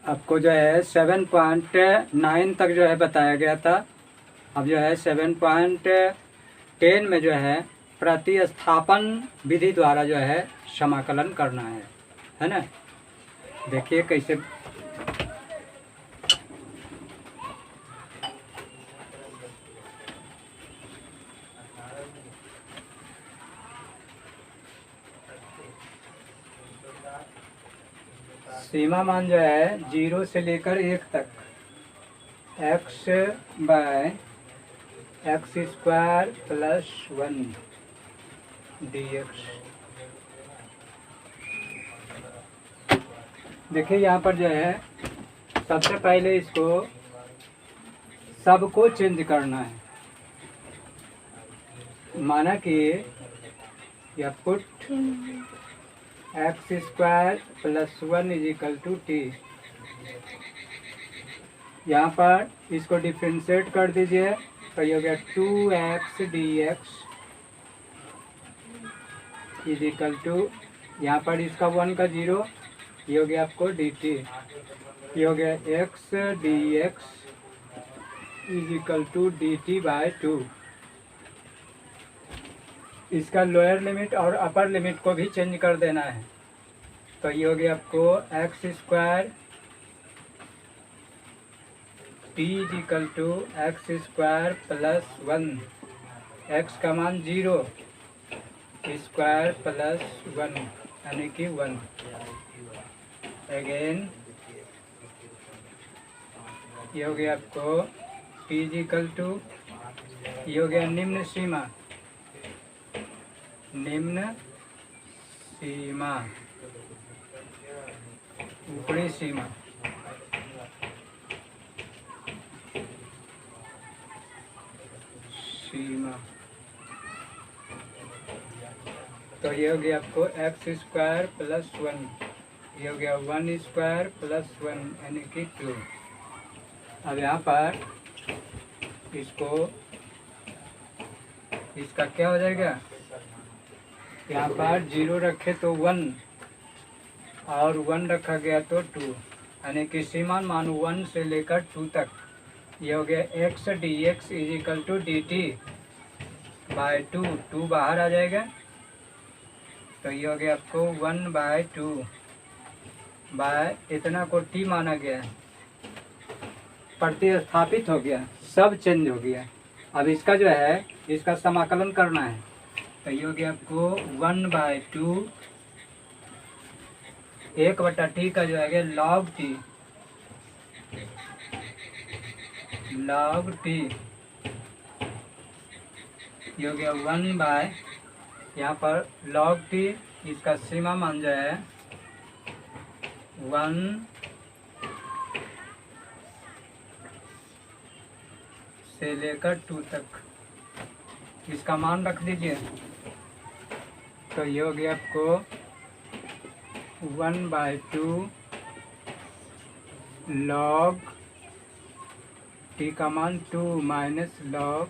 आपको जो है 7.9 तक जो है बताया गया था। अब जो है 7.10 में जो है प्रतिस्थापन विधि द्वारा जो है समाकलन करना है ना। देखिए कैसे। सीमा मान जो है 0 से लेकर 1 तक x by x square plus 1 dx। देखिए यहाँ पर जो है सबसे पहले इसको सबको चेंज करना है। माना कि या put x square plus 1 is equal to t. यहाँ पर इसको डिफ्रेंशिएट कर दीजिए तो ये हो गया 2x dx is equal to, यहाँ पर इसका 1 का 0, ये हो गया आपको dt। ये हो गया x dx is equal to dt by 2। इसका लोअर लिमिट और अपर लिमिट को भी चेंज कर देना है। तो ये हो गया आपको x square t is equal to x square plus 1, x का मान 0 स्क्वायर प्लस 1 यानी कि 1। अगेन ये हो गया आपको टी इज इक्वल टू, ये हो गया निम्न सीमा, निम्न सीमा ऊपरी सीमा, सीमा। तो ये हो गया आपको एक्स स्क्वायर प्लस 1, ये हो गया 1 स्क्वायर प्लस 1 यानी कि 2। अब यहाँ पर इसको, इसका क्या हो जाएगा, यहाँ पर 0 रखे तो 1 और 1 रखा गया तो 2 यानी कि सीमा मान 1 से लेकर 2 तक। ये हो गया x dx is equal to dt by 2, 2 बाहर आ जाएगा तो ये हो गया आपको 1 बाय 2 बाय इतना को t माना गया है, प्रतिस्थापित हो गया, सब चेंज हो गया। अब इसका जो है इसका समाकलन करना है तो ये हो गया आपको 1 बाय 2 1/t का जो है log t, log t। ये हो गया 1 बाय, यहाँ पर log t इसका सीमा मान जो है 1 से लेकर 2 तक, इसका मान रख दीजिए। तो ये हो गया आपको 1 बाय 2 log t का मान 2 माइनस log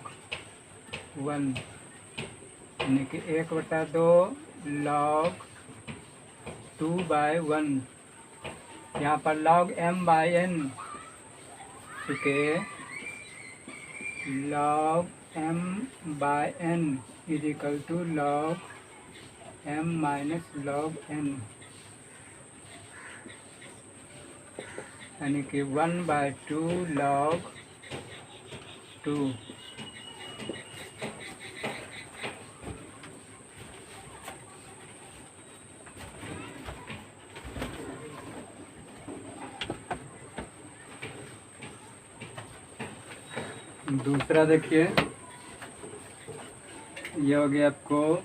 1 यानी कि 1/2 log 2 बाय 1। यहाँ पर log m बाय n, चुके log m by n is equal to log m minus log n यानी कि 1 बाय 2 log 2। दूसरा देखिए, ये हो गया आपको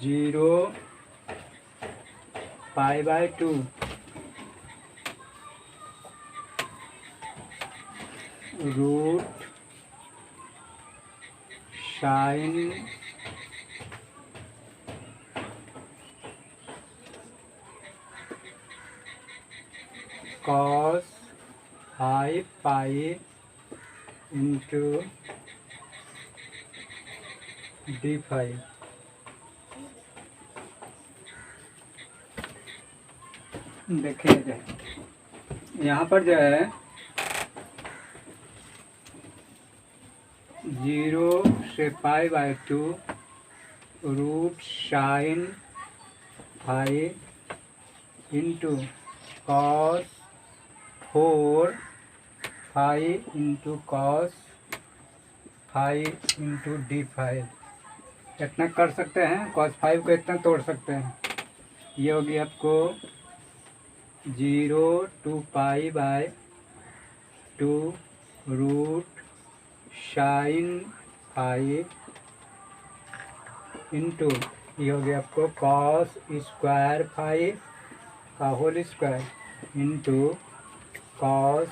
0 pi by 2 root sine cos 5 pi into d5। देखिए यहाँ पर जो है 0 से π/2 root sine phi into cos 4 phi into cos phi into d5 इतना कर सकते हैं। cos 5 को इतना तोड़ सकते हैं। ये होगी आपको 0 to π/2 root sine phi into ये हो गया आपको कॉस स्क्वायर फाई का whole square into cos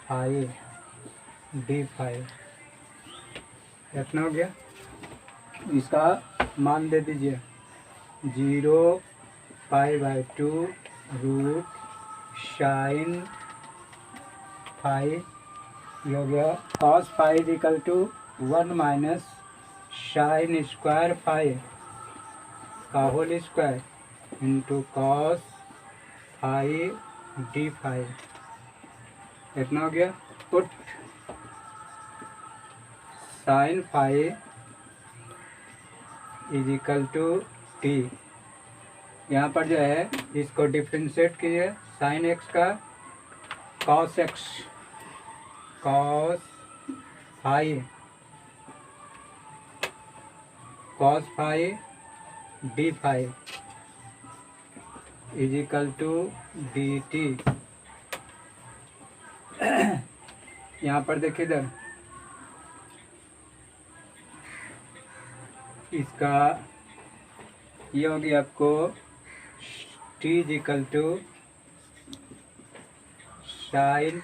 phi d5 इतना हो गया। इसका मान दे दीजिए 0 π/2 रूट साइन फाई ये हो गया cos phi equal to 1 minus sine square phi का whole square into cos phi d5 इतना हो गया। Put sine phi is equal to t. यहाँ पर जो है इसको डिफ्रेंशिएट कीजिए साइन एक्स का cos x cos phi d5 is equal to dt। यहाँ पर देखिए इधर इसका ये होगी आपको t is equal to sine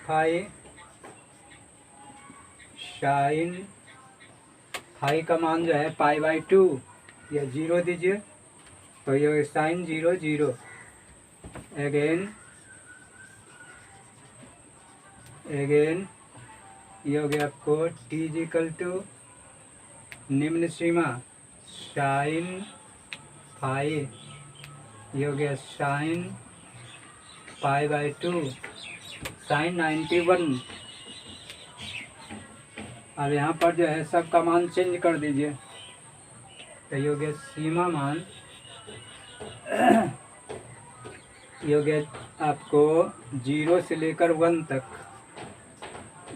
phi का मान जो है π/2 या 0 दीजिए तो ये साइन 0 0 अगेन ये हो गया आपको t इज इक्वल टू निम्न सीमा साइन फाई ये हो गया साइन π/2 साइन 91। अब यहाँ पर जो है सब का मान चेंज कर दीजिए तो ये हो गया सीमा मान ये हो गया आपको 0 से लेकर 1 तक।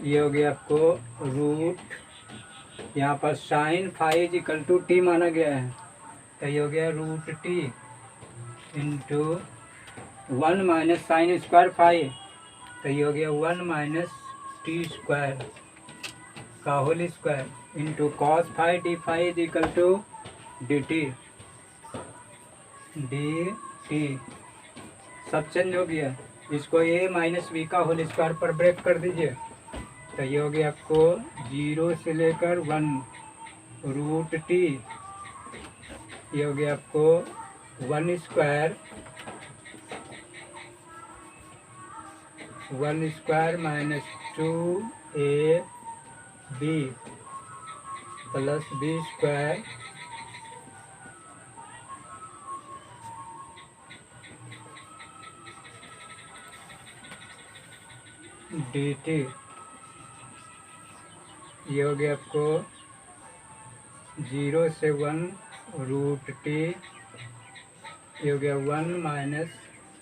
ये हो गया आपको रूट यहाँ पर sine phi equal to t माना गया है तो ये हो गया root t into 1 minus sine square phi तो ये हो गया 1 माइनस टी स्क्वायर का whole square into cos phi d phi equal to d t सब चेंज हो गया। इसको a माइनस बी का होल स्क्वायर पर ब्रेक कर दीजिए तो ये हो गया आपको 0 से लेकर 1 रूट टी ये हो गया आपको 1 square minus 2ab plus b square dt ये हो गया आपको 0 से 1 रूट टी ये हो गया 1 minus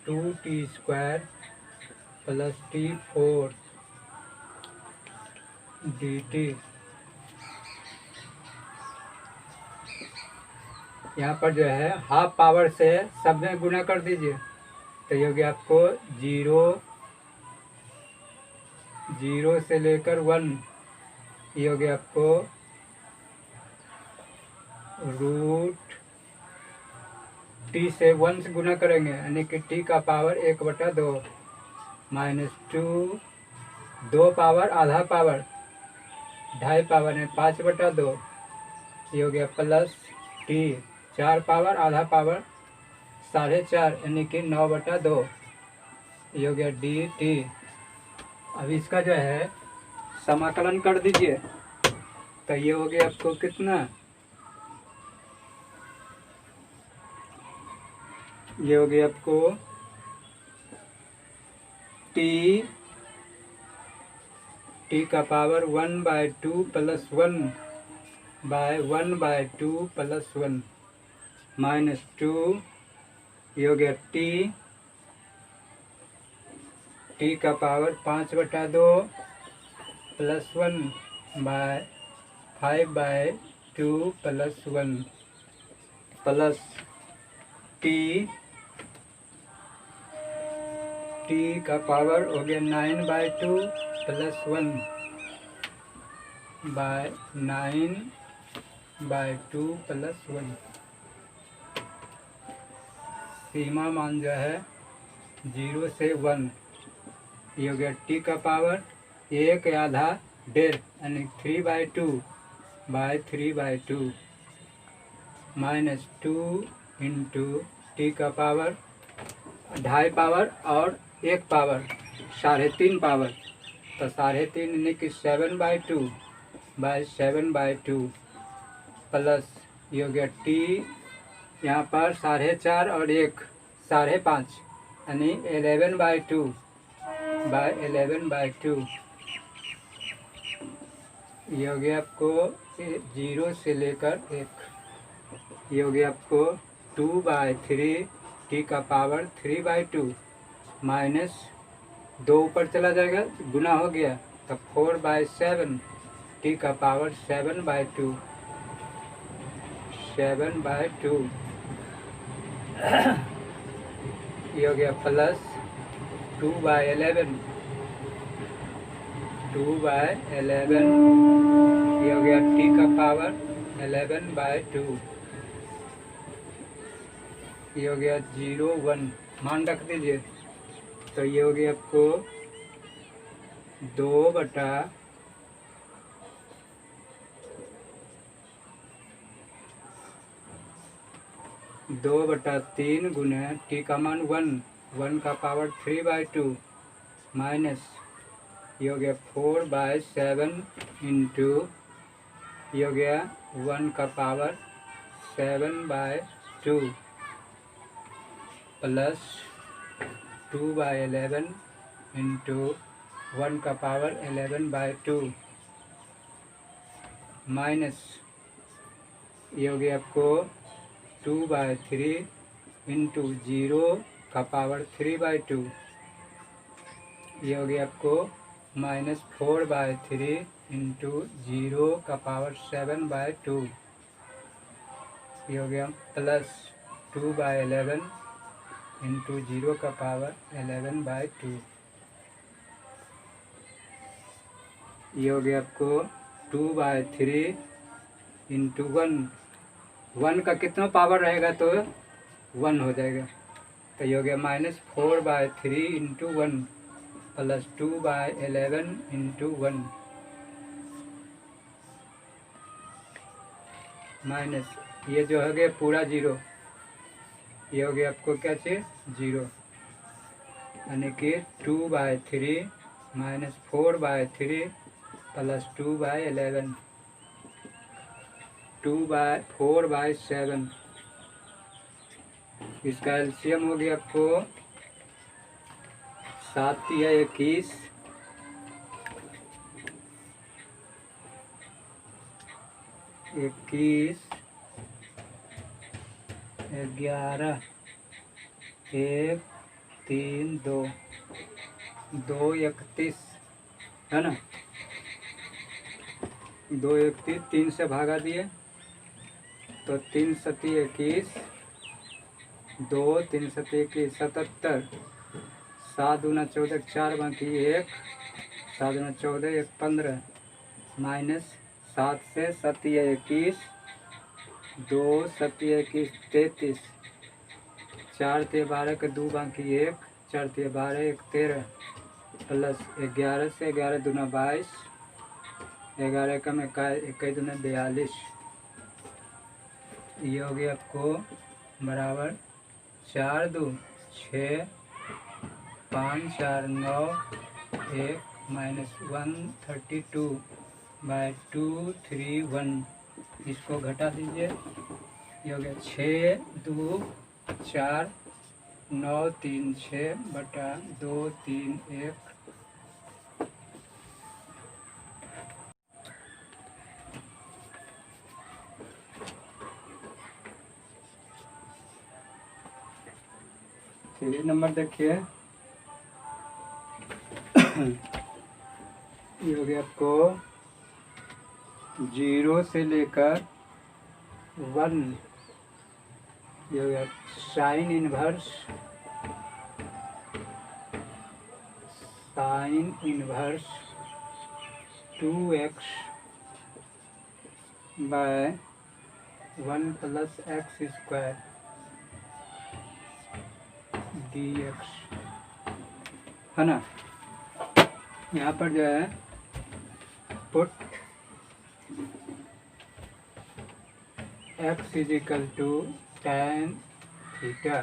2t square plus t4 dt। यहाँ पर जो है हाफ पावर से सब में गुना कर दीजिए तो ये हो गया आपको 0 से लेकर 1 ये हो गया आपको रूट टी से 1 से गुना करेंगे यानी कि टी का पावर 1/2 माइनस 2 पावर आधा पावर 2.5 पावर है 5/2 ये हो गया प्लस टी 4 पावर आधा पावर 4.5 यानी कि 9/2 ये हो गया डी टी। अब इसका जो है समाकलन कर दीजिए तो ये हो गया आपको कितना ये हो गया आपको टी का पावर 1/2 प्लस 1/1/2 प्लस 1 माइनस 2, ये हो गया टी का power 5/2 plus 1/5/2 plus 1 plus T का पावर हो गया 9/2 प्लस 1/9/2 प्लस 1। सीमा मान जो है 0 से 1, ये हो गया टी का पावर 1 आधा 1.5 यानी 3/2 माइनस 2 इंटू टी का पावर 2.5 पावर और 1 पावर 3.5 पावर, तो 3.5 यानी कि 7/2 प्लस ये हो गया टी यहाँ पर 4.5 और 1 5.5 यानी 11/2 ये हो गया आपको 0 से लेकर 1, ये हो गया आपको 2/3 टी का पावर 3/2 माइनस 2 ऊपर चला जाएगा गुना हो गया तो 4/7 टी का पावर 7/2 ये हो गया प्लस 2/11 ये हो गया टी का पावर 11/2, ये हो गया 0 1 मान रख दीजिए, तो ये हो गया आपको 2/3 गुने टी का मान 1 का पावर 3/2 माइनस ये हो गया 4/7 इंटू ये हो गया 1 का पावर 7/2 प्लस 2/11 इंटू 1 का पावर 11/2 माइनस ये हो गया आपको 2/3 इंटू 0 का पावर 3/2, ये हो गया आपको माइनस 4/3 इंटू 0 का पावर 7/2, ये हो गया प्लस 2/11 इंटू 0 का पावर 11/2, ये हो गया आपको 2/3 इंटू 1 का कितना पावर रहेगा तो 1 हो जाएगा, तो ये हो गया minus 4/3 into 1 plus 2/11 into 1 minus ये जो हो गया पूरा 0, ये हो गया आपको क्या चाहिए 0, यानी कि 2/3 माइनस 4/3 प्लस 2/11 4/7, इसका एलसीएम हो गया आपको 7 या 21, 11 1 3 2 31 है ना, 2 3 से भागा दिए तो 3 7 21, 2 3 7 21 77, 7 दूना 14 4 बाकी 1, 7 दूना 14 1 15 माइनस 7 से 7 या 21, 2 7 या 21 33, 4 ते 12 के 2 बाकी 1, 4 ते 12 1 13 प्लस 11 से 11 दूना 22, 11 कम 21 दूना 42, ये हो गया आपको बराबर 4 2 6 5 4 9 1 माइनस 132/231, इसको घटा दीजिए, ये हो गया 6 2 4 936/231। सीरीज नंबर देखिए, ये हो गया आपको 0 से लेकर 1, ये हो गया sine inverse 2x bye 1 + x² dx, है ना। यहाँ पर जो है पुट x = tan थीटा,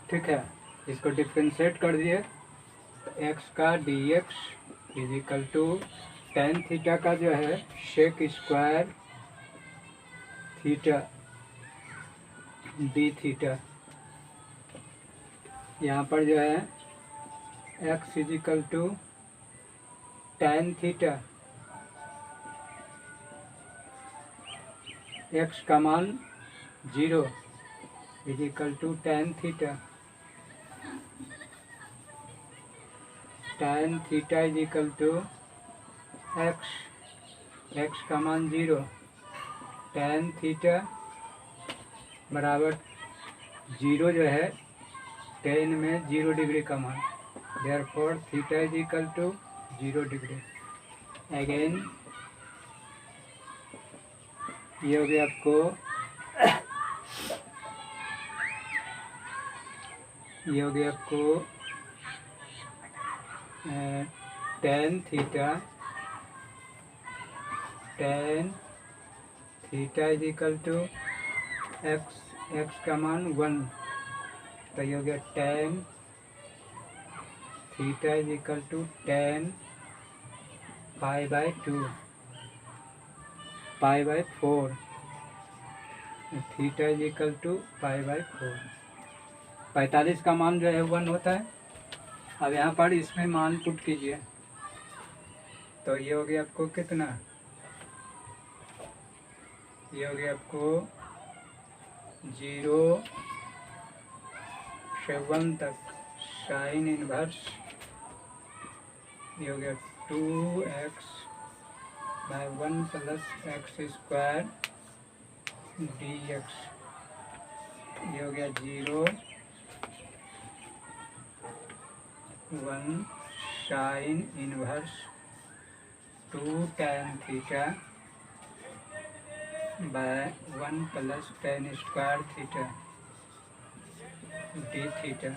ठीक है। इसको डिफ्रेंशिएट कर दिए, x का dx = tan थीटा का जो है sec² थीटा d थीटा। यहाँ पर जो है x = tan थीटा, x का मान 0 = tan theta, tan theta = x का मान 0, tan थीटा बराबर 0 जो है tan में 0 डिग्री का मान, देयरफॉर थीटा = 0 डिग्री। अगेन ये हो गया आपको tan थीटा = x का मान 1, तो ये हो गया tan थीटा = tan π/2 π/4, थीटा = π/4। 45 का मान जो है 1 होता है। अब यहाँ पर इसमें मान पुट कीजिए, तो ये हो गया आपको कितना, ये हो गया आपको 0 से 1 तक साइन इनवर्स, ये हो गया 2x बाय 1 + x² dx, ये हो गया 0 1 sine inverse 2 tan theta by 1 + tan² theta d theta.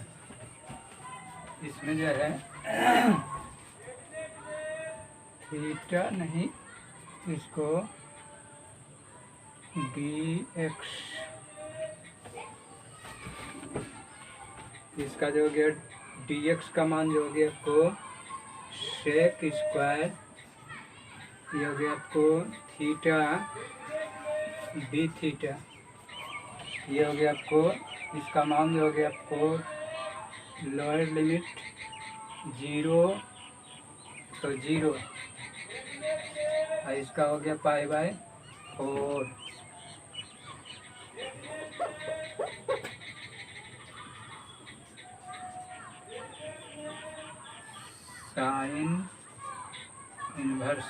इसमें जो है थीटा नहीं, इसको dx, इसका जो हो गया dx का मान जो हो गया आपको sec², ये हो गया आपको थीटा d थीटा, ये हो गया आपको, इसका मान जो हो गया आपको लोअर लिमिट 0 तो 0, और इसका हो गया π/4। साइन इनवर्स,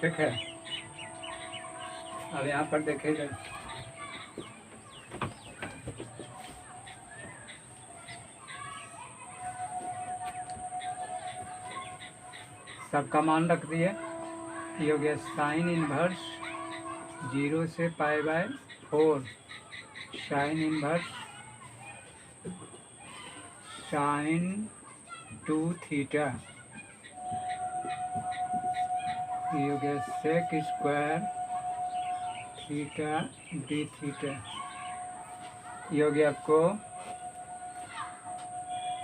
ठीक है। अब यहाँ पर देखिएगा, सबका मान रख दिए। ये हो गया साइन इनवर्स 0 से π/4 साइन इनवर्स साइन 2 थीटा, ये हो गया sec² थीटा d थीटा। ये हो गया आपको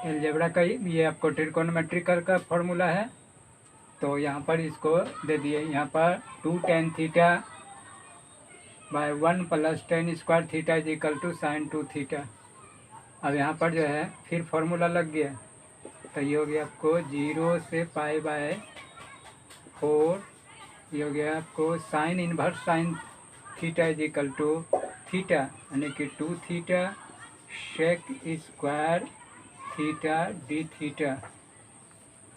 अलजेब्रा का, ये आपको ट्रिगोनोमेट्रिकल का फॉर्मूला है, तो यहाँ पर इसको दे दिए। यहाँ पर 2 tan theta by 1 plus tan square theta is equal to sine 2 theta. अब यहाँ पर जो है फिर फॉर्मूला लग गया, तो ये हो गया आपको 0 से पाई बाय 4, ये हो गया आपको sine inverse sine theta is equal to theta यानी कि 2 theta sec square theta d theta,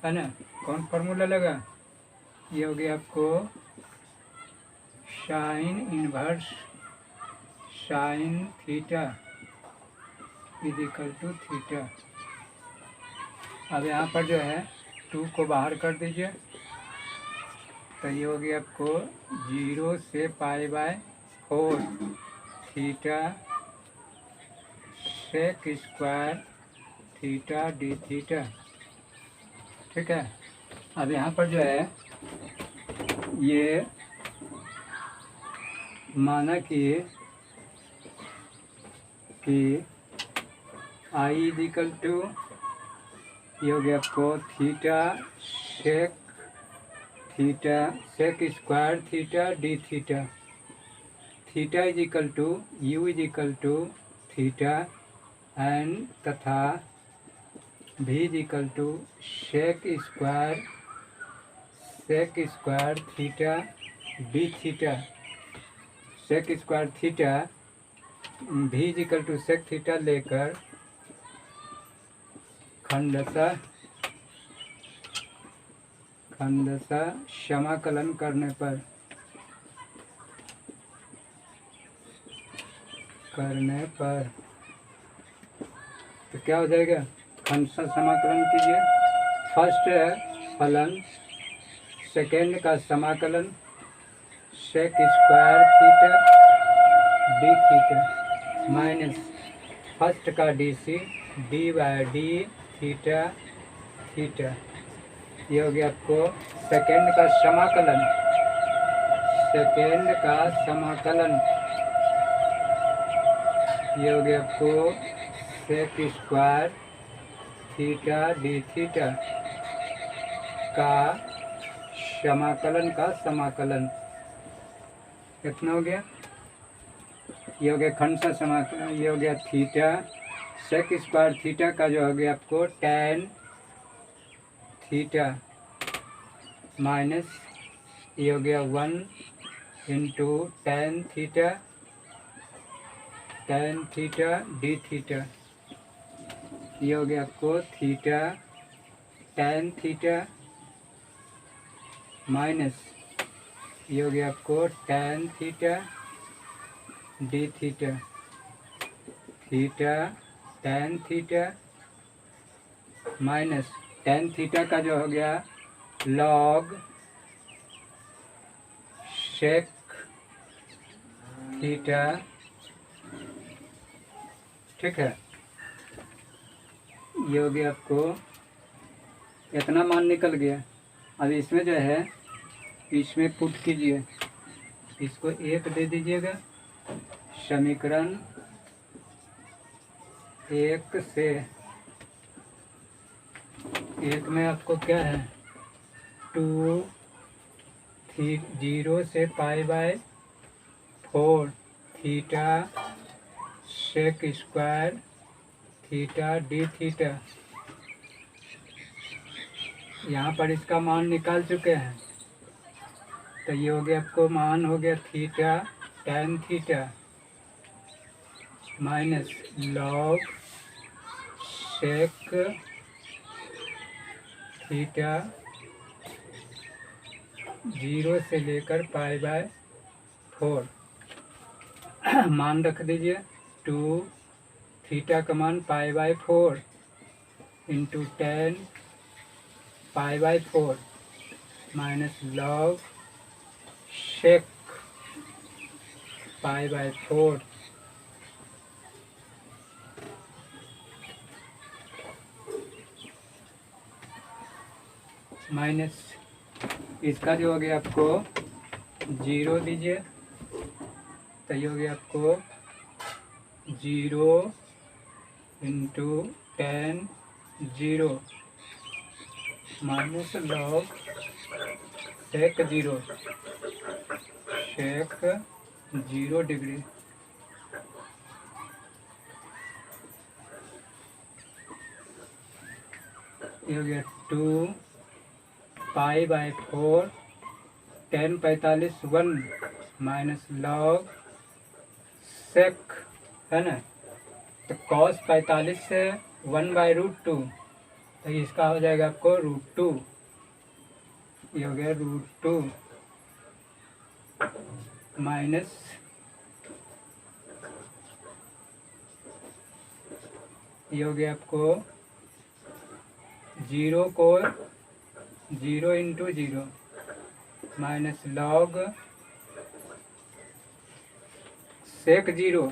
है ना। कौन फार्मूला लगा? ये हो गया आपको sine inverse sine theta is equal to theta. अब यहाँ पर जो है 2 को बाहर कर दीजिए, तो ये हो गया आपको 0 से pi by 4 theta sec square theta d theta, ठीक है। अब यहाँ पर जो है ये माना कि आई इज इक्वल टू, ये हो गया आपको theta sec square theta d theta, theta is equal to u is equal to theta and तथा भी is equal to sec square theta d theta, sec square theta भी is equal to sec theta लेकर खंडशः समाकलन करने पर तो क्या हो जाएगा? खंडशः समाकलन कीजिए। फर्स्ट फलन सेकेंड का समाकलन sec square theta d theta minus first का डीसी d by d theta theta, ये हो गया आपको सेकेंड का समाकलन ये हो गया आपको sec square theta d theta का समाकलन कितना हो गया? ये हो गया खंडशः समाकलन, ये हो गया थीटा सेक स्क्वायर थीटा का जो हो गया आपको tan थीटा माइनस ये हो गया 1 into tan theta d theta, ये हो गया आपको थीटा tan थीटा माइनस ये हो गया आपको tan theta d theta, theta tan theta minus tan theta का जो हो गया लॉग सेक थीटा, ठीक है। ये हो गया आपको इतना मान निकल गया। अब इसमें जो है इसमें पुट कीजिए, इसको 1 दे दीजिएगा, समीकरण 1 से 1 में आपको क्या है 2 0 से pi by 4 theta sec square theta d theta, यहाँ पर इसका मान निकाल चुके हैं, तो ये हो गया आपको मान हो गया theta tan theta minus log sec theta 0 से लेकर पाई बाय 4, मान रख दीजिए 2 थीटा का मान pi by 4 into tan pi by 4 minus log sec pi by 4 minus इसका जो हो गया आपको 0 दीजिए, तो ये हो गया आपको 0 into tan 0 minus log sec 0 sec 0 degree. ये हो गया 2 π/4 tan 45 1 माइनस log sec, है ना। तो cos 45 से 1/√2, तो इसका हो जाएगा आपको √2। ये हो गया √2 माइनस ये हो गया आपको 0 को 0 × 0 माइनस log sec 0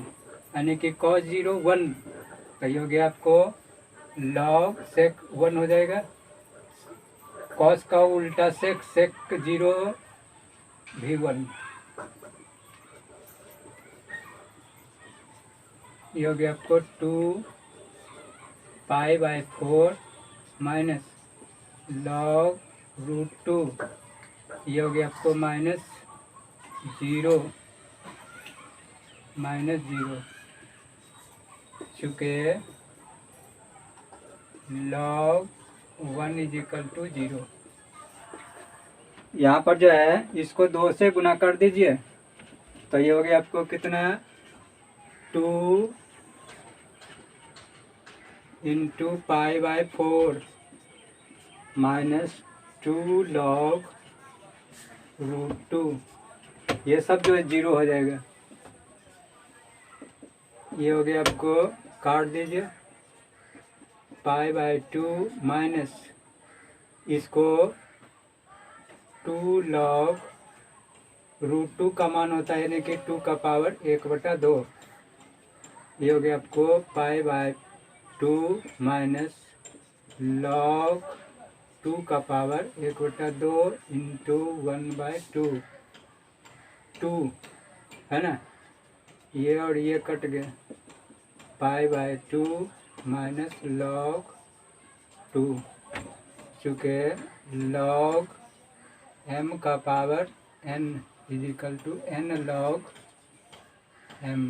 यानी कि cos 0 1, तो ये हो गया आपको log sec 1 हो जाएगा। cos का उल्टा sec 0 भी 1। ये हो गया आपको 2 π/4 माइनस log √2। ये हो गया आपको -0 चूँकि log 1 = 0। यहाँ पर जो है इसको 2 से गुना कर दीजिए, तो ये हो गया आपको कितना 2 × π/4 माइनस 2 log √2। ये सब जो है 0 हो जाएगा। ये हो गया आपको काट दीजिए π/2 माइनस इसको 2 log √2 का मान होता है यानी कि 2 का पावर 1/2। ये हो गया आपको π/2 माइनस log 2 का पावर 1/2 × 1/2 2, है ना। ये और ये कट गया π/2 माइनस log 2, चूँकि log m का power n = n log m।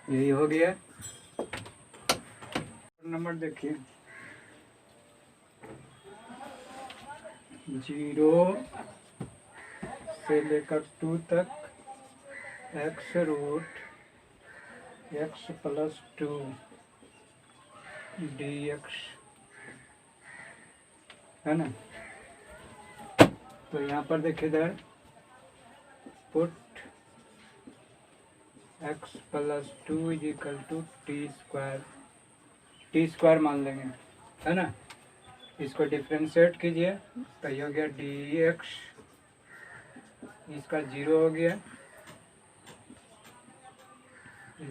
यही हो गया। नंबर देखिए 0 से लेकर 2 तक x + 2 dx, है ना। तो यहाँ पर देखिए इधर पुट x + 2 = t² मान लेंगे, है ना। इसको डिफ्रेंशिएट कीजिए, तो ये हो गया dx, इसका 0 हो गया =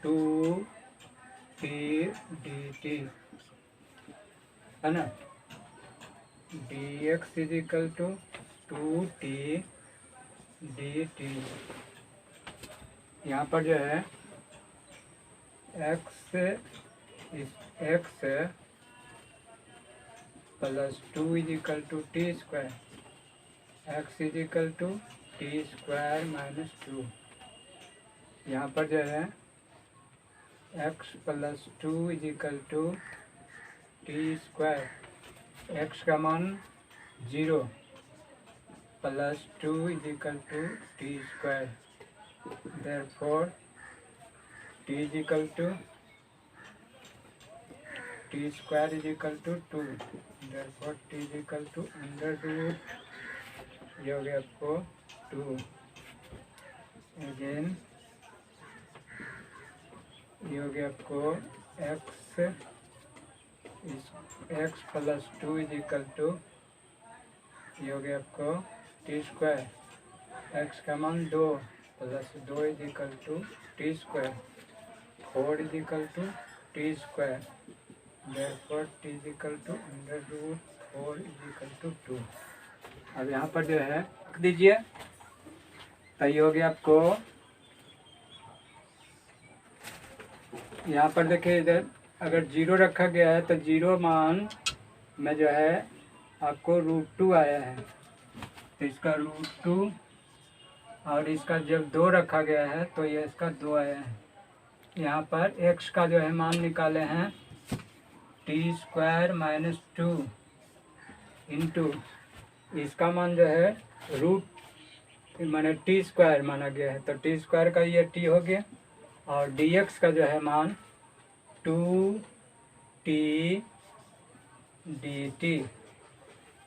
2t dt, है ना। dx = 2t dt। यहाँ पर जो है x + 2 = t², x = t² - 2। यहाँ पर जो है x + 2 = t², x का मान 0 + 2 = t², therefore t = t² = 2, therefore t = √, ये हो गया आपको 2। अगेन ये हो गया आपको x + 2 = ये हो गया आपको t², x का मान 2 + 2 = t², 4 = t², therefore t = √, 4 = 2। अब यहाँ पर जो है रख दीजिए, तो ये हो गया आपको। यहाँ पर देखिए इधर अगर 0 रखा गया है तो 0 मान में जो है आपको √2 आया है, तो इसका √2 और इसका जब 2 रखा गया है तो ये इसका 2 आया है। यहाँ पर x का जो है मान निकाले हैं t² - 2 इंटू इसका मान जो है रूट माने t² माना गया है, तो t² का ये t हो गया और dx का जो है मान 2t dt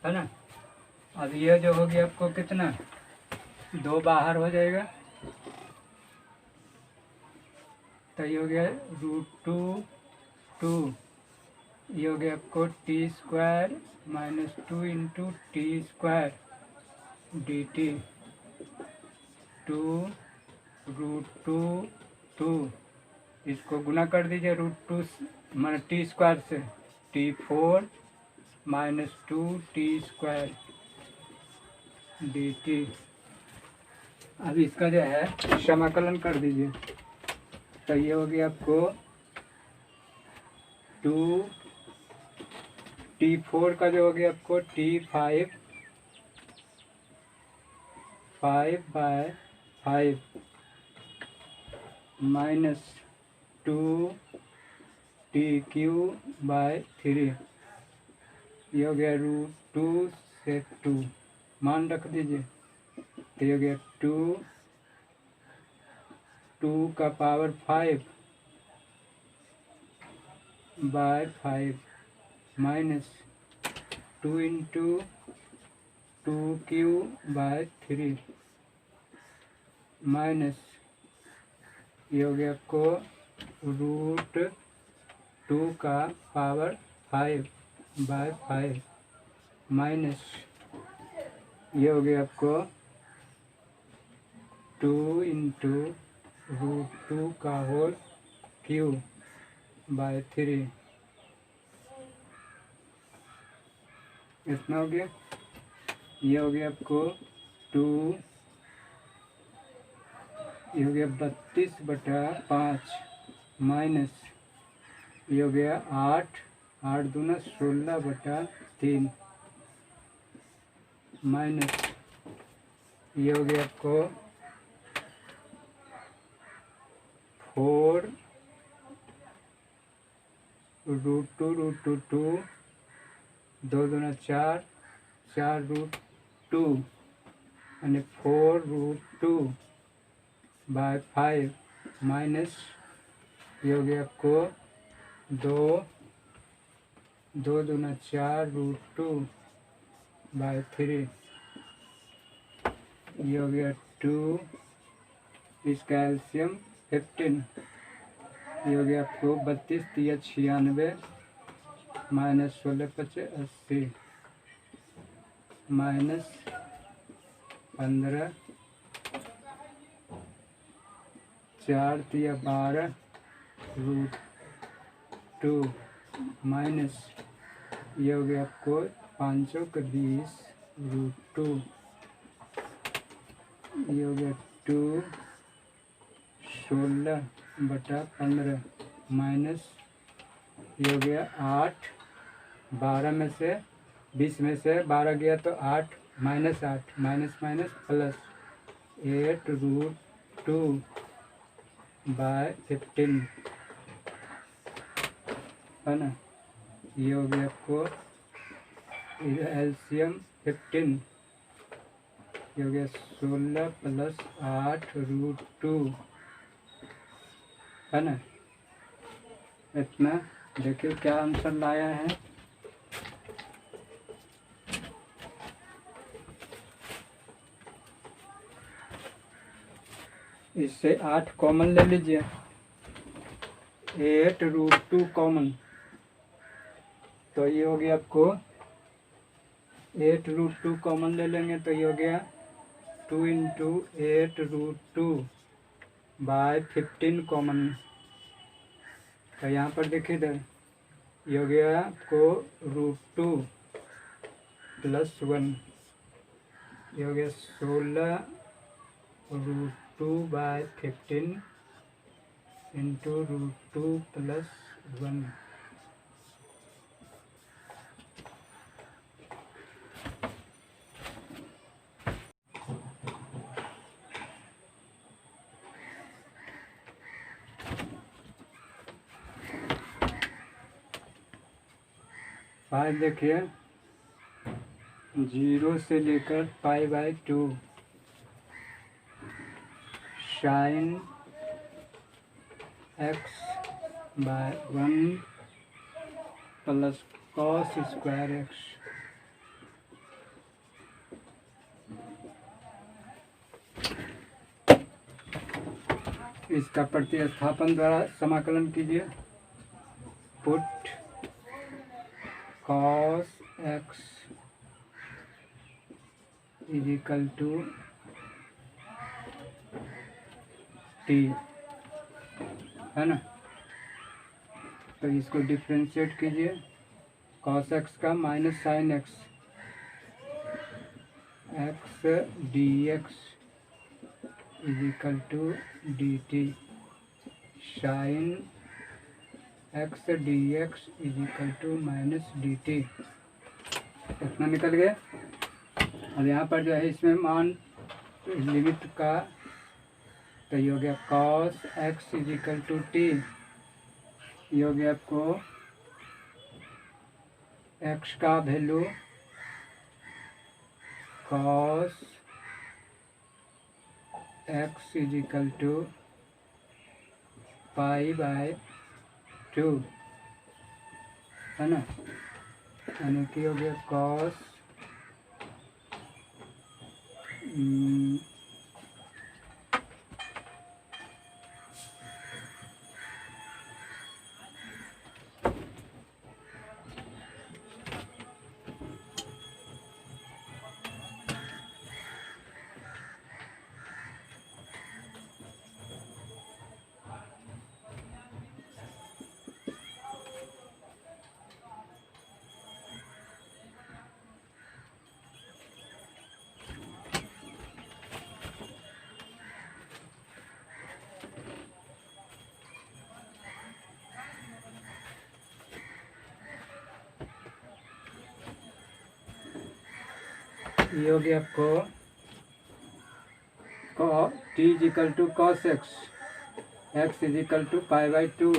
है ना। अब ये जो हो गया आपको कितना 2 बाहर हो जाएगा, तो ये हो गया √2 2, ये हो गया आपको t² - 2 इंटू t² dt 2 √2 2, इसको गुना कर दीजिए √2 माने t² से t4 - 2 t² dt। अब इसका जो है समाकलन कर दीजिए, तो ये हो गया आपको 2 t4 का जो हो गया आपको t5 5/5 माइनस 2 t³/3, ये हो गया √2 से 2 मान रख दीजिए, तो ये हो गया 2 का पावर 5/5 माइनस 2 इंटू 2³/3 माइनस ये हो गया आपको √2 का पावर 5/5 माइनस ये हो गया आपको 2 इंटू √2 का होल क्यूब/3, इतना हो गया। ये हो गया आपको 2, ये हो गया 32/5 माइनस ये हो गया 8 8 दूना 16/3 माइनस ये हो गया आपको 4 √2 2 2 दूना 4 4 √2 અને 4√2/5 माइनस ये हो गया आपको 2 2 दूना 4 √2/3, ये हो गया 2, इसका एलसीएम 15, ये हो गया आपको 32 3 96 माइनस 16 5 80 माइनस 15 4 3 12 √2 माइनस ये हो गया आपको 520 √2, ये हो गया 2 16/15 माइनस ये हो गया 8 12 में से 20 में से 12 गया तो 8 माइनस 8 माइनस माइनस प्लस 8 √2/15 है ना। ये हो गया आपको एलसीएम 15, ये हो गया 16 + 8 √2 है ना। इतना देखिए क्या आंसर लाया है। इससे 8 कॉमन ले लीजिए, 8 √2 कॉमन, तो ये हो गया आपको 8 √2 कॉमन ले लेंगे तो ये हो गया 2 इंटू 8 √2/15 कॉमन, तो यहाँ पर देखिए इधर ये हो गया आपको √2 + 1, ये हो गया 16 √2/15 इंटू √2 + 1 5 देखिए 0 से लेकर π/2 sin x/1 plus cos square x। इसका प्रतिस्थापन द्वारा समाकलन कीजिए। Put cos x is equal to t, है ना। तो इसको डिफ्रेंशिएट कीजिए। cos x का minus sine x dx is equal to dt sine x dx is equal to minus dt। इतना निकल गया। अब यहाँ पर जो है इसमें मान लिमिट का तो ये हो गया cos x is equal to t। ये हो गया आपको x का value cos x is equal to π/2, है ना। यानी कि हो गया cos ये हो गया आपको t is equal to cos x is equal to π/2।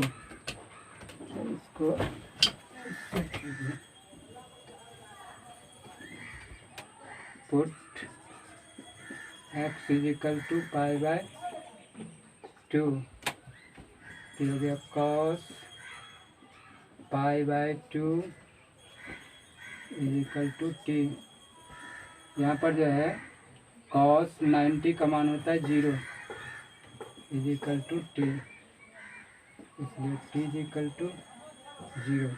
इसको put x is equal to π/2। ये हो गया cos π/2 is equal to t। यहाँ पर जो है cos 90 का मान होता है 0 इज इक्वल टू t, इसलिए t is equal to 0।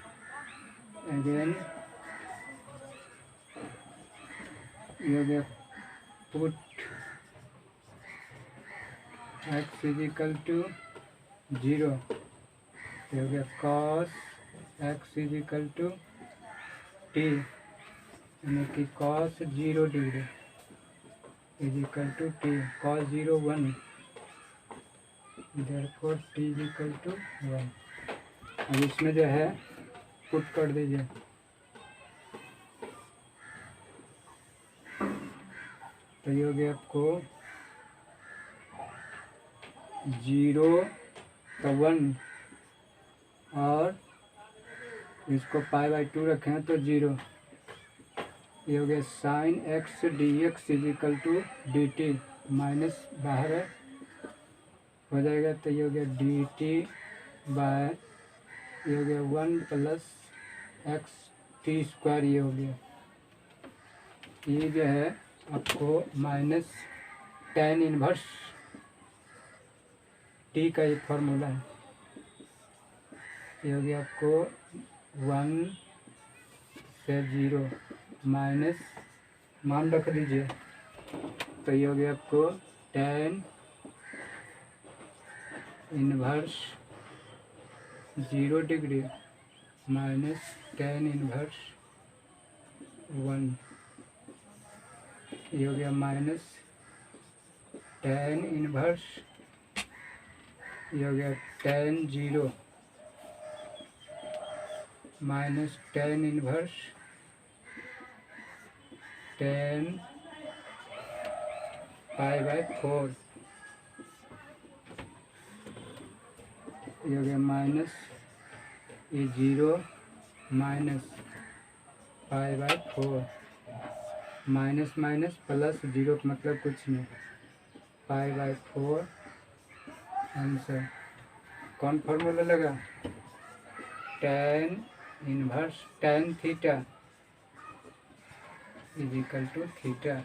Again ये हो गया put x is equal to 0। ये हो गया cos x is equal to t, यानी कि cos 0 degree is equal to t, cos 0 1, therefore t is equal to 1। अब इसमें जो है पुट कर दीजिए। तो ये हो गया आपको 0 तो 1 और इसको π/2 रखें तो 0। ये हो गया sine x dx is equal to dt, minus बाहर है हो जाएगा। तो ये हो गया dt बाय ये हो गया 1 प्लस x t स्क्वायर। ये हो गया ये जो है आपको माइनस tan इनवर्स t का एक फार्मूला है। ये हो गया आपको 1 से 0 माइनस मान रख दीजिए। तो ये हो गया आपको tan inverse 0 degree minus tan inverse 1। ये हो गया माइनस tan इनवर्स, ये हो गया tan 0 minus tan inverse tan π/4। ये हो गया माइनस ये 0 minus pi by 4, minus minus plus 0 का मतलब कुछ नहीं, पाई बाय 4 आंसर। कौन फॉर्मूला लगा? tan inverse tan theta is equal to theta.